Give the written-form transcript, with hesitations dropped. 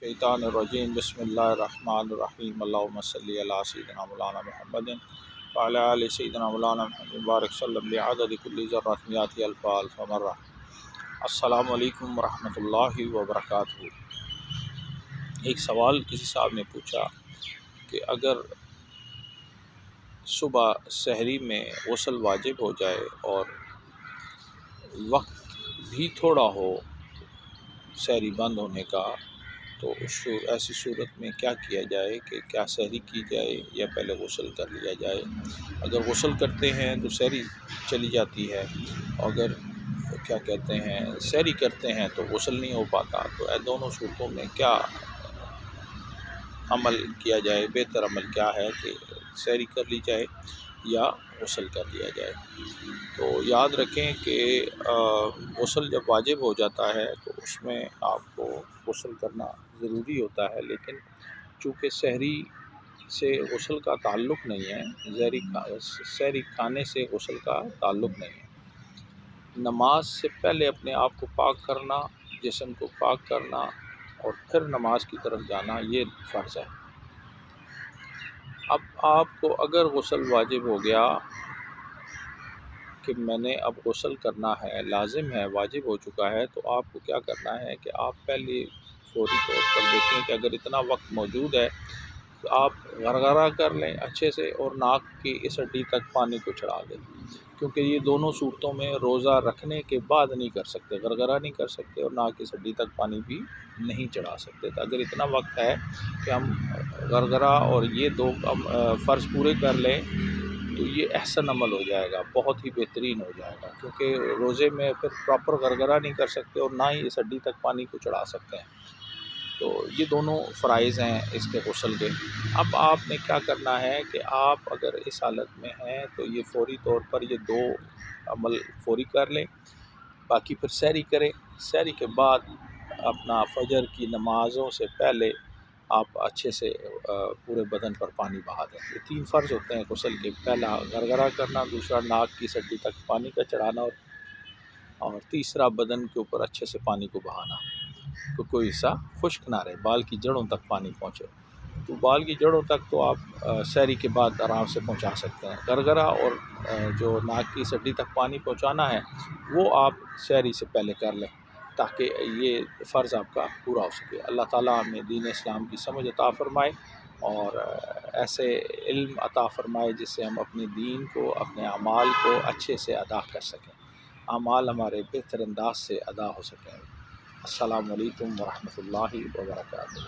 شیطان الرجیم بسم اللہ الرحمن الرحیم اللہم صلی علی سیدنا مولانا محمد وعلی آل سیدنا مولانا محمد بارک وسلم بعدد کل ذرۃ مئات الف الف مرہ۔ السلام علیکم ورحمۃ اللہ وبرکاتہ۔ ایک سوال کسی صاحب نے پوچھا کہ اگر صبح سحری میں غسل واجب ہو جائے اور وقت بھی تھوڑا ہو سحری بند ہونے کا، تو ایسی صورت میں کیا کیا جائے کہ کیا سحری کی جائے یا پہلے غسل کر لیا جائے؟ اگر غسل کرتے ہیں تو سحری چلی جاتی ہے، اگر سحری کرتے ہیں تو غسل نہیں ہو پاتا، تو دونوں صورتوں میں کیا عمل کیا جائے؟ بہتر عمل کیا ہے کہ سحری کر لی جائے یا غسل کر لیا جائے؟ تو یاد رکھیں کہ غسل جب واجب ہو جاتا ہے تو اس میں آپ کو غسل کرنا ضروری ہوتا ہے، لیکن چونکہ سحری سے غسل کا تعلق نہیں ہے، سحری کھانے سے غسل کا تعلق نہیں ہے۔ نماز سے پہلے اپنے آپ کو پاک کرنا، جسم کو پاک کرنا اور پھر نماز کی طرف جانا، یہ فرض ہے۔ اب آپ کو اگر غسل واجب ہو گیا کہ میں نے اب غسل کرنا ہے، لازم ہے، واجب ہو چکا ہے، تو آپ کو کیا کرنا ہے کہ آپ پہلے فوری طور پر دیکھیں کہ اگر اتنا وقت موجود ہے تو آپ غرغرہ کر لیں اچھے سے اور ناک کی اس ہڈی تک پانی کو چڑھا دیں، کیونکہ یہ دونوں صورتوں میں روزہ رکھنے کے بعد نہیں کر سکتے، غرغرہ نہیں کر سکتے اور ناک کی ہڈی تک پانی بھی نہیں چڑھا سکتے۔ تو اگر اتنا وقت ہے کہ ہم غرغرہ اور یہ دو فرض پورے کر لیں تو یہ احسن عمل ہو جائے گا، بہت ہی بہترین ہو جائے گا، کیونکہ روزے میں پھر پراپر غرغرہ نہیں کر سکتے اور نہ ہی اس ہڈی تک پانی کو چڑھا سکتے ہیں۔ تو یہ دونوں فرائض ہیں اس کے غسل کے۔ اب آپ نے کیا کرنا ہے کہ آپ اگر اس حالت میں ہیں تو یہ فوری طور پر یہ دو عمل فوری کر لیں، باقی پھر سحری کریں۔ سحری کے بعد اپنا فجر کی نمازوں سے پہلے آپ اچھے سے پورے بدن پر پانی بہا دیں۔ یہ تین فرض ہوتے ہیں غسل کے، پہلا غرغرہ کرنا، دوسرا ناک کی ہڈی تک پانی کا چڑھانا اور تیسرا بدن کے اوپر اچھے سے پانی کو بہانا، تو کوئی حصہ خشک نہ رہے، بال کی جڑوں تک پانی پہنچے۔ تو بال کی جڑوں تک تو آپ سحری کے بعد آرام سے پہنچا سکتے ہیں۔ غرغرہ اور جو ناک کی ہڈی تک پانی پہنچانا ہے وہ آپ سحری سے پہلے کر لیں تاکہ یہ فرض آپ کا پورا ہو سکے۔ اللہ تعالیٰ ہمیں دین اسلام کی سمجھ عطا فرمائے اور ایسے علم عطا فرمائے جس سے ہم اپنے دین کو، اپنے اعمال کو اچھے سے ادا کر سکیں، اعمال ہمارے بہتر انداز سے ادا ہو سکیں۔ السلام علیکم ورحمۃ اللہ وبرکاتہ۔